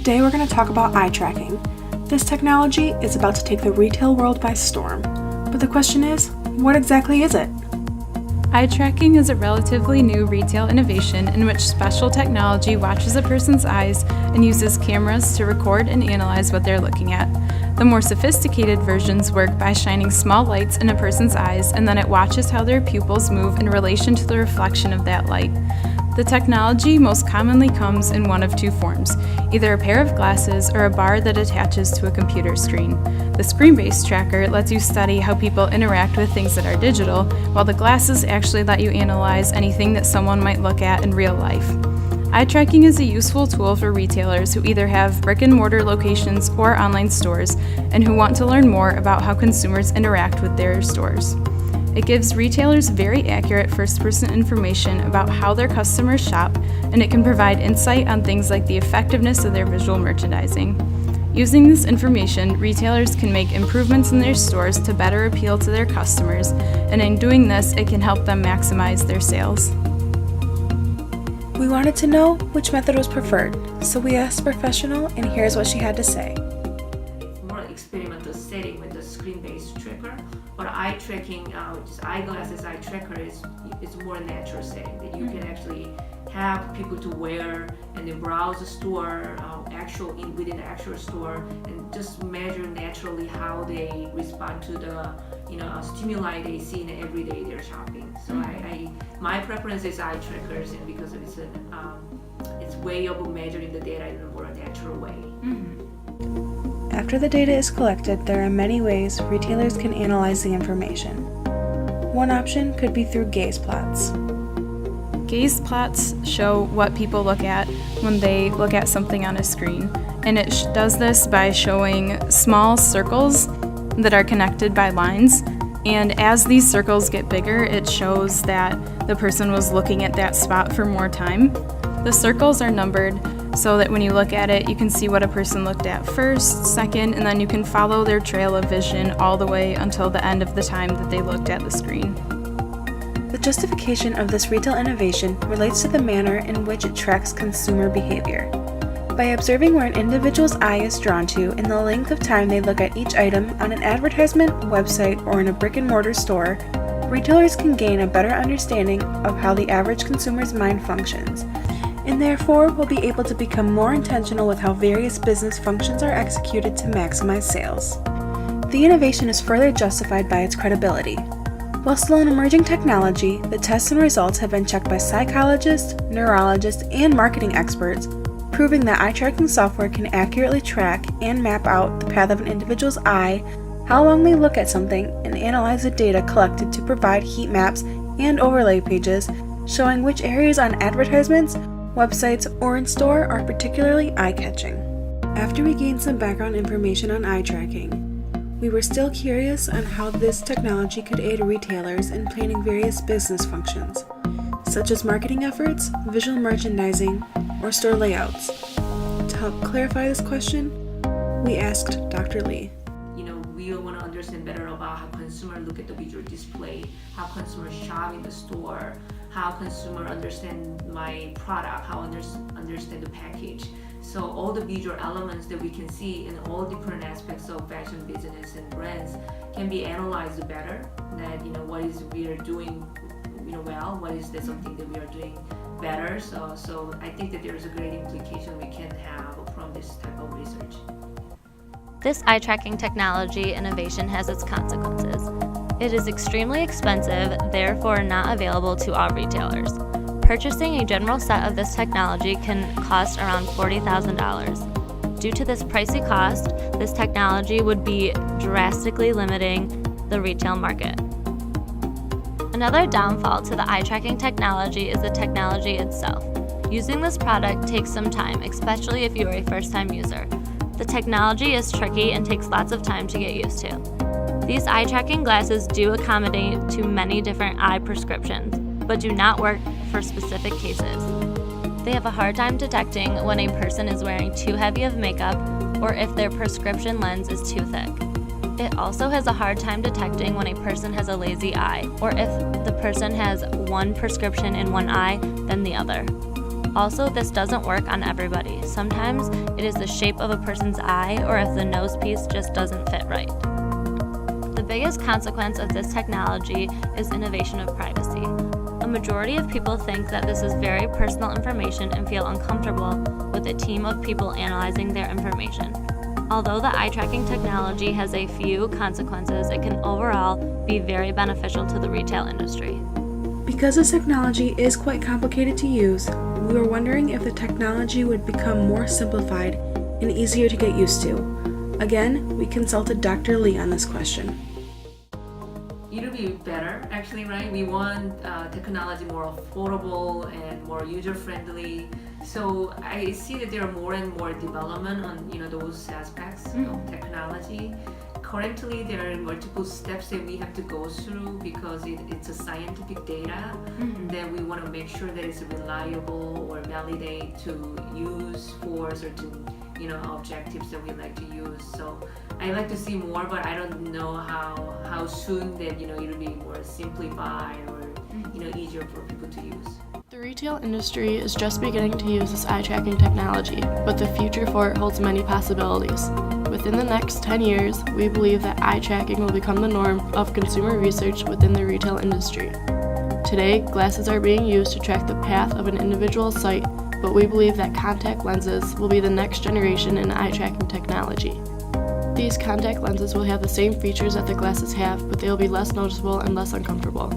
Today we're going to talk about eye tracking. This technology is about to take the retail world by storm. But the question is, what exactly is it? Eye tracking is a relatively new retail innovation in which special technology watches a person's eyes and uses cameras to record and analyze what they're looking at. The more sophisticated versions work by shining small lights in a person's eyes, and then it watches how their pupils move in relation to the reflection of that light. The technology most commonly comes in one of two forms, either a pair of glasses or a bar that attaches to a computer screen. The screen-based tracker lets you study how people interact with things that are digital, while the glasses actually let you analyze anything that someone might look at in real life. Eye tracking is a useful tool for retailers who either have brick-and-mortar locations or online stores, and who want to learn more about how consumers interact with their stores. It gives retailers very accurate first-person information about how their customers shop, and it can provide insight on things like the effectiveness of their visual merchandising. Using this information, retailers can make improvements in their stores to better appeal to their customers, and in doing this, it can help them maximize their sales. We wanted to know which method was preferred, so we asked a professional, and here's what she had to say. More experimental setting with the screen-based tracker, but eye tracking, which is eyeglasses eye tracker, is more natural setting that you can actually have people to wear and then browse the store, within the actual store, and just measure naturally how they respond to the stimuli they see in every day they're shopping. So my preference is eye trackers, and because it's way of measuring the data in a more natural way. After the data is collected, there are many ways retailers can analyze the information. One option could be through gaze plots. Gaze plots show what people look at when they look at something on a screen, and it does this by showing small circles that are connected by lines, and as these circles get bigger, it shows that the person was looking at that spot for more time. The circles are numbered so that when you look at it, you can see what a person looked at first, second, and then you can follow their trail of vision all the way until the end of the time that they looked at the screen. The justification of this retail innovation relates to the manner in which it tracks consumer behavior. By observing where an individual's eye is drawn to and the length of time they look at each item on an advertisement, website, or in a brick-and-mortar store, retailers can gain a better understanding of how the average consumer's mind functions, and therefore will be able to become more intentional with how various business functions are executed to maximize sales. The innovation is further justified by its credibility. While still an emerging technology, the tests and results have been checked by psychologists, neurologists, and marketing experts, proving that eye tracking software can accurately track and map out the path of an individual's eye, how long they look at something, and analyze the data collected to provide heat maps and overlay pages showing which areas on advertisements, websites, or in store are particularly eye-catching. After we gained some background information on eye tracking, we were still curious on how this technology could aid retailers in planning various business functions, such as marketing efforts, visual merchandising, or store layouts. To help clarify this question, we asked Dr. Lee. We want to understand better about how consumers look at the visual display, how consumers shop in the store, how consumers understand my product, how understand the package. So all the visual elements that we can see in all different aspects of fashion business and brands can be analyzed better. That what is we are doing well, what is that something that we are doing better. So I think that there is a great implication we can have from this type of research. This eye tracking technology innovation has its consequences. It is extremely expensive, therefore not available to all retailers. Purchasing a general set of this technology can cost around $40,000. Due to this pricey cost, this technology would be drastically limiting the retail market. Another downfall to the eye tracking technology is the technology itself. Using this product takes some time, especially if you are a first-time user. The technology is tricky and takes lots of time to get used to. These eye tracking glasses do accommodate to many different eye prescriptions, but do not work for specific cases. They have a hard time detecting when a person is wearing too heavy of makeup or if their prescription lens is too thick. It also has a hard time detecting when a person has a lazy eye or if the person has one prescription in one eye than the other. Also, this doesn't work on everybody. Sometimes it is the shape of a person's eye or if the nose piece just doesn't fit right. The biggest consequence of this technology is invasion of privacy. A majority of people think that this is very personal information and feel uncomfortable with a team of people analyzing their information. Although the eye tracking technology has a few consequences, it can overall be very beneficial to the retail industry. Because this technology is quite complicated to use, we were wondering if the technology would become more simplified and easier to get used to. Again, we consulted Dr. Lee on this question. It'll be better, actually, right? We want technology more affordable and more user-friendly. So I see that there are more and more development on those aspects of technology. Currently, there are multiple steps that we have to go through because it's a scientific data that we want to make sure that it's reliable or validate to use for certain objectives that we like to use. So I like to see more, but I don't know how soon that it'll be more simplified or easier for people to use. The retail industry is just beginning to use this eye tracking technology, but the future for it holds many possibilities. Within the next 10 years, we believe that eye tracking will become the norm of consumer research within the retail industry. Today, glasses are being used to track the path of an individual's sight, but we believe that contact lenses will be the next generation in eye tracking technology. These contact lenses will have the same features that the glasses have, but they will be less noticeable and less uncomfortable.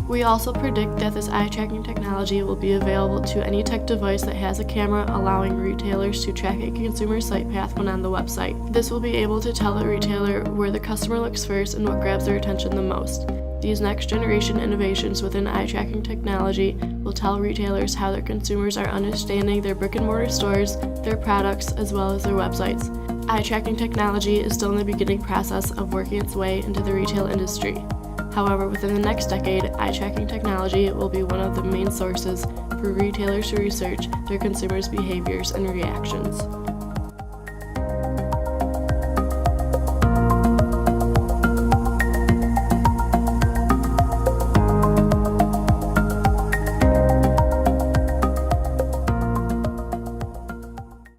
We also predict that this eye tracking technology will be available to any tech device that has a camera, allowing retailers to track a consumer's sight path when on the website. This will be able to tell the retailer where the customer looks first and what grabs their attention the most. These next generation innovations within eye tracking technology will tell retailers how their consumers are understanding their brick and mortar stores, their products, as well as their websites. Eye tracking technology is still in the beginning process of working its way into the retail industry. However, within the next decade, eye tracking technology will be one of the main sources for retailers to research their consumers' behaviors and reactions.